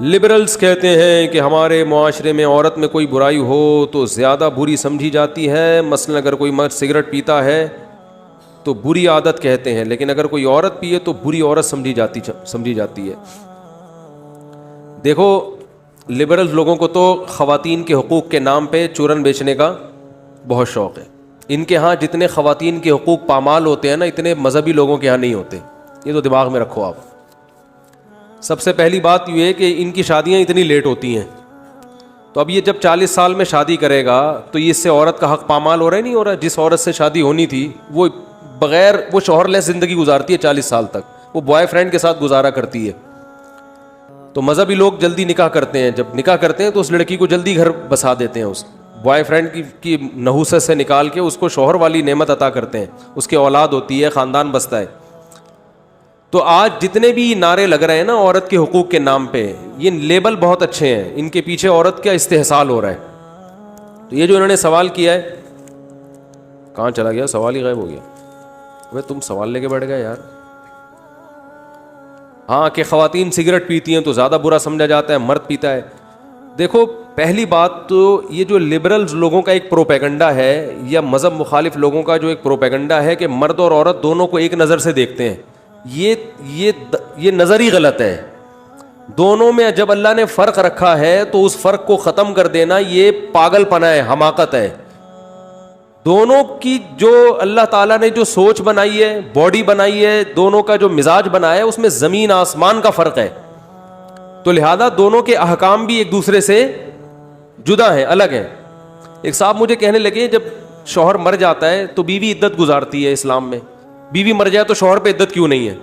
Liberals کہتے ہیں کہ ہمارے معاشرے میں عورت میں کوئی برائی ہو تو زیادہ بری سمجھی جاتی ہے. مثلا اگر کوئی مرد سگریٹ پیتا ہے تو بری عادت کہتے ہیں, لیکن اگر کوئی عورت پیے تو بری عورت سمجھی جاتی ہے. دیکھو لبرلز لوگوں کو تو خواتین کے حقوق کے نام پہ چورن بیچنے کا بہت شوق ہے. ان کے ہاں جتنے خواتین کے حقوق پامال ہوتے ہیں نا, اتنے مذہبی لوگوں کے ہاں نہیں ہوتے. یہ تو دماغ میں رکھو آپ. سب سے پہلی بات یہ ہے کہ ان کی شادیاں اتنی لیٹ ہوتی ہیں, تو اب یہ جب 40 سال میں شادی کرے گا تو یہ اس سے عورت کا حق پامال ہو رہا ہے نہیں ہو رہا. جس عورت سے شادی ہونی تھی وہ بغیر وہ شوہر لیس زندگی گزارتی ہے 40 سال تک, وہ بوائے فرینڈ کے ساتھ گزارا کرتی ہے. تو مذہبی لوگ جلدی نکاح کرتے ہیں, جب نکاح کرتے ہیں تو اس لڑکی کو جلدی گھر بسا دیتے ہیں, اس بوائے فرینڈ کی نحوست سے نکال کے اس کو شوہر والی نعمت عطا کرتے ہیں, اس کے اولاد ہوتی ہے, خاندان بستا ہے. تو آج جتنے بھی نعرے لگ رہے ہیں نا عورت کے حقوق کے نام پہ, یہ لیبل بہت اچھے ہیں, ان کے پیچھے عورت کا استحصال ہو رہا ہے. تو یہ جو انہوں نے سوال کیا ہے, کہاں چلا گیا سوال ہی غائب ہو گیا. وہ تم سوال لے کے بیٹھ گئے یار. ہاں کہ خواتین سگریٹ پیتی ہیں تو زیادہ برا سمجھا جاتا ہے, مرد پیتا ہے. دیکھو پہلی بات تو یہ جو لبرلز لوگوں کا ایک پروپیگنڈا ہے, یا مذہب مخالف لوگوں کا جو ایک پروپیگنڈا ہے کہ مرد اور عورت دونوں کو ایک نظر سے دیکھتے ہیں, یہ نظر ہی غلط ہے. دونوں میں جب اللہ نے فرق رکھا ہے تو اس فرق کو ختم کر دینا یہ پاگل پنا ہے, حماقت ہے. دونوں کی جو اللہ تعالیٰ نے جو سوچ بنائی ہے, باڈی بنائی ہے, دونوں کا جو مزاج بنایا ہے, اس میں زمین آسمان کا فرق ہے. تو لہذا دونوں کے احکام بھی ایک دوسرے سے جدا ہیں, الگ ہیں. ایک صاحب مجھے کہنے لگے جب شوہر مر جاتا ہے تو بیوی عدت گزارتی ہے اسلام میں, بیوی مر جائے تو شوہر پہ عدت کیوں نہیں ہے؟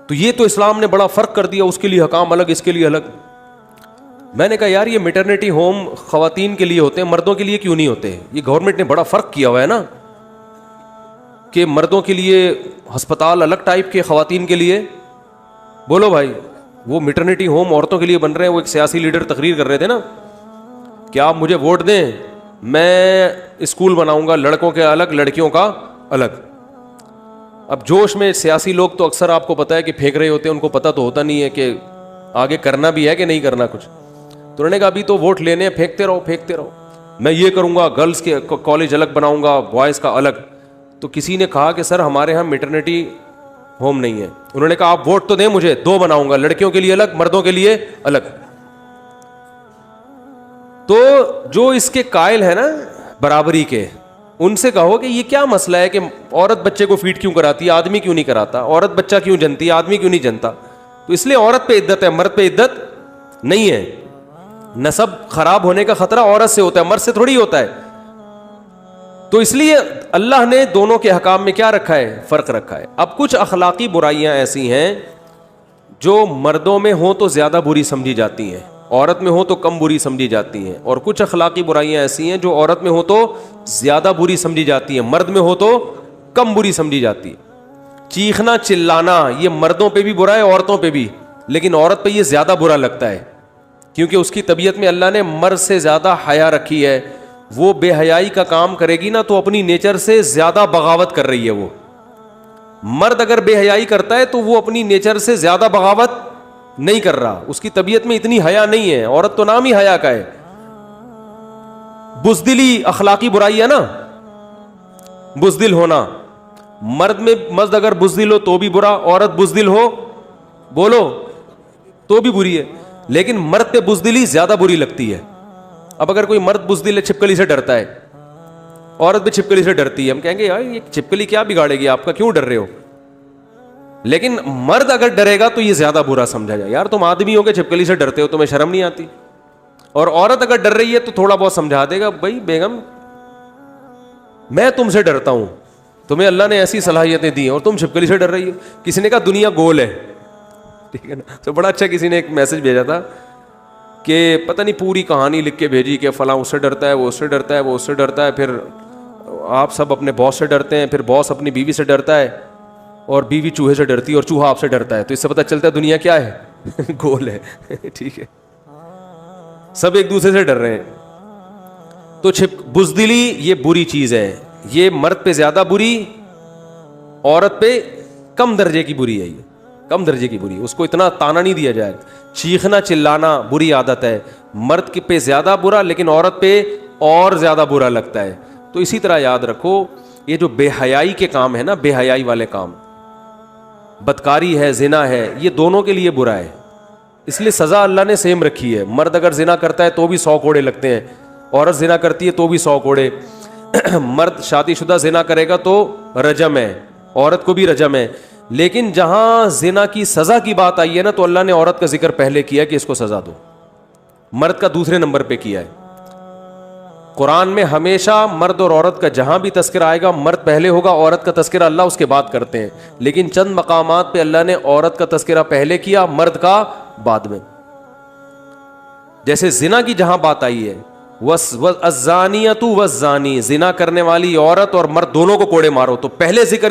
تو یہ تو اسلام نے بڑا فرق کر دیا, اس کے لیے حکام الگ, اس کے لیے الگ. میں نے کہا یار یہ میٹرنیٹی ہوم خواتین کے لیے ہوتے ہیں, مردوں کے لیے کیوں نہیں ہوتے؟ یہ گورنمنٹ نے بڑا فرق کیا ہوا ہے نا, کہ مردوں کے لیے ہسپتال الگ ٹائپ کے, خواتین کے لیے. بولو بھائی, وہ میٹرنیٹی ہوم عورتوں کے لیے بن رہے ہیں. وہ ایک سیاسی لیڈر تقریر کر رہے تھے نا کہ آپ مجھے ووٹ دیں, میں اسکول بناؤں گا لڑکوں کے الگ لڑکیوں کا الگ. اب جوش میں سیاسی لوگ تو اکثر آپ کو پتا ہے کہ پھینک رہے ہوتے ہیں, ان کو پتہ تو ہوتا نہیں ہے کہ آگے کرنا بھی ہے کہ نہیں کرنا کچھ. تو انہوں نے کہا ابھی تو ووٹ لینے ہیں, پھینکتے رہو, میں یہ کروں گا, گرلز کے کالج الگ بناؤں گا, بوائز کا الگ. تو کسی نے کہا کہ سر ہمارے ہاں میٹرنیٹی ہوم نہیں ہے. انہوں نے کہا آپ ووٹ تو دیں مجھے, 2 بناؤں گا, لڑکیوں کے لیے الگ, مردوں کے لیے الگ. تو جو اس کے قائل ہے نا برابری کے, ان سے کہو کہ یہ کیا مسئلہ ہے کہ عورت بچے کو فیڈ کیوں کراتی ہے, آدمی کیوں نہیں کراتا؟ عورت بچہ کیوں جنتی ہے, آدمی کیوں نہیں جنتا؟ تو اس لیے عورت پہ عدت ہے, مرد پہ عدت نہیں ہے. نسب خراب ہونے کا خطرہ عورت سے ہوتا ہے, مرد سے تھوڑی ہوتا ہے. تو اس لیے اللہ نے دونوں کے حکام میں کیا رکھا ہے؟ فرق رکھا ہے. اب کچھ اخلاقی برائیاں ایسی ہیں جو مردوں میں ہوں تو زیادہ بری سمجھی جاتی ہیں, عورت میں ہو تو کم بری سمجھی جاتی ہیں. اور کچھ اخلاقی برائیاں ایسی ہیں جو عورت میں ہو تو زیادہ بری سمجھی جاتی ہیں, مرد میں ہو تو کم بری سمجھی جاتی ہے. چیخنا چلانا یہ مردوں پہ بھی برا ہے, عورتوں پہ بھی, لیکن عورت پہ یہ زیادہ برا لگتا ہے کیونکہ اس کی طبیعت میں اللہ نے مرد سے زیادہ حیا رکھی ہے. وہ بے حیائی کا کام کرے گی نا تو اپنی نیچر سے زیادہ بغاوت کر رہی ہے. وہ مرد اگر بے حیائی کرتا ہے تو وہ اپنی نیچر سے زیادہ بغاوت نہیں کر رہا, اس کی طبیعت میں اتنی حیا نہیں ہے. عورت تو نام ہی حیا کا ہے. بزدلی اخلاقی برائی ہے نا, بزدل ہونا. مرد اگر بزدل ہو تو بھی برا, عورت بزدل ہو بولو تو بھی بری ہے. لیکن مرد پہ بزدلی زیادہ بری لگتی ہے. اب اگر کوئی مرد بزدل ہے, چھپکلی سے ڈرتا ہے, عورت بھی چھپکلی سے ڈرتی ہے, ہم کہیں گے یار یہ چھپکلی کیا بگاڑے گی آپ کا, کیوں ڈر رہے ہو؟ لیکن مرد اگر ڈرے گا تو یہ زیادہ برا سمجھا جائے, یار تم آدمی ہو کے چھپکلی سے ڈرتے ہو, تمہیں شرم نہیں آتی. اور عورت اگر ڈر رہی ہے تو تھوڑا بہت سمجھا دے گا, بھائی بیگم میں تم سے ڈرتا ہوں, تمہیں اللہ نے ایسی صلاحیتیں دی ہیں اور تم چھپکلی سے ڈر رہی ہے. کسی نے کہا دنیا گول ہے, ٹھیک ہے نا. تو بڑا اچھا کسی نے ایک میسج بھیجا تھا کہ پتہ نہیں پوری کہانی لکھ کے بھیجی کہ فلاں اس سے ڈرتا ہے, وہ اس سے ڈرتا ہے, وہ اس سے ڈرتا ہے, پھر آپ سب اپنے باس سے ڈرتے ہیں, پھر باس اپنی بیوی سے ڈرتا ہے, اور بیوی چوہے سے ڈرتی ہے, اور چوہا آپ سے ڈرتا ہے. تو اس سے پتہ چلتا ہے دنیا کیا ہے, گول ہے. ٹھیک ہے, سب ایک دوسرے سے ڈر رہے ہیں. تو بزدلی یہ بری چیز ہے, یہ مرد پہ زیادہ بری, عورت پہ کم درجے کی بری ہے. یہ کم درجے کی بری, اس کو اتنا تانا نہیں دیا جائے. چیخنا چلانا بری عادت ہے, مرد کے پہ زیادہ برا, لیکن عورت پہ اور زیادہ برا لگتا ہے. تو اسی طرح یاد رکھو, یہ جو بے حیائی کے کام ہے نا, بے حیائی والے کام, بدکاری ہے, زنا ہے, یہ دونوں کے لیے برا ہے. اس لیے سزا اللہ نے سیم رکھی ہے. مرد اگر زنا کرتا ہے تو بھی 100 کوڑے لگتے ہیں, عورت زنا کرتی ہے تو بھی 100 کوڑے. مرد شادی شدہ زنا کرے گا تو رجم ہے, عورت کو بھی رجم ہے. لیکن جہاں زنا کی سزا کی بات آئی ہے نا, تو اللہ نے عورت کا ذکر پہلے کیا کہ اس کو سزا دو, مرد کا دوسرے نمبر پہ کیا ہے. قرآن میں ہمیشہ مرد اور عورت کا جہاں بھی تذکرہ آئے گا, مرد پہلے ہوگا, عورت کا تذکرہ اللہ اس کے بعد کرتے ہیں. لیکن چند مقامات پہ اللہ نے عورت کا تذکرہ پہلے کیا, مرد کا بعد میں. جیسے زنا کی جہاں بات آئی ہے, الزانیۃ والزانی, زنا کرنے والی عورت اور مرد دونوں کو کوڑے مارو, تو پہلے ذکر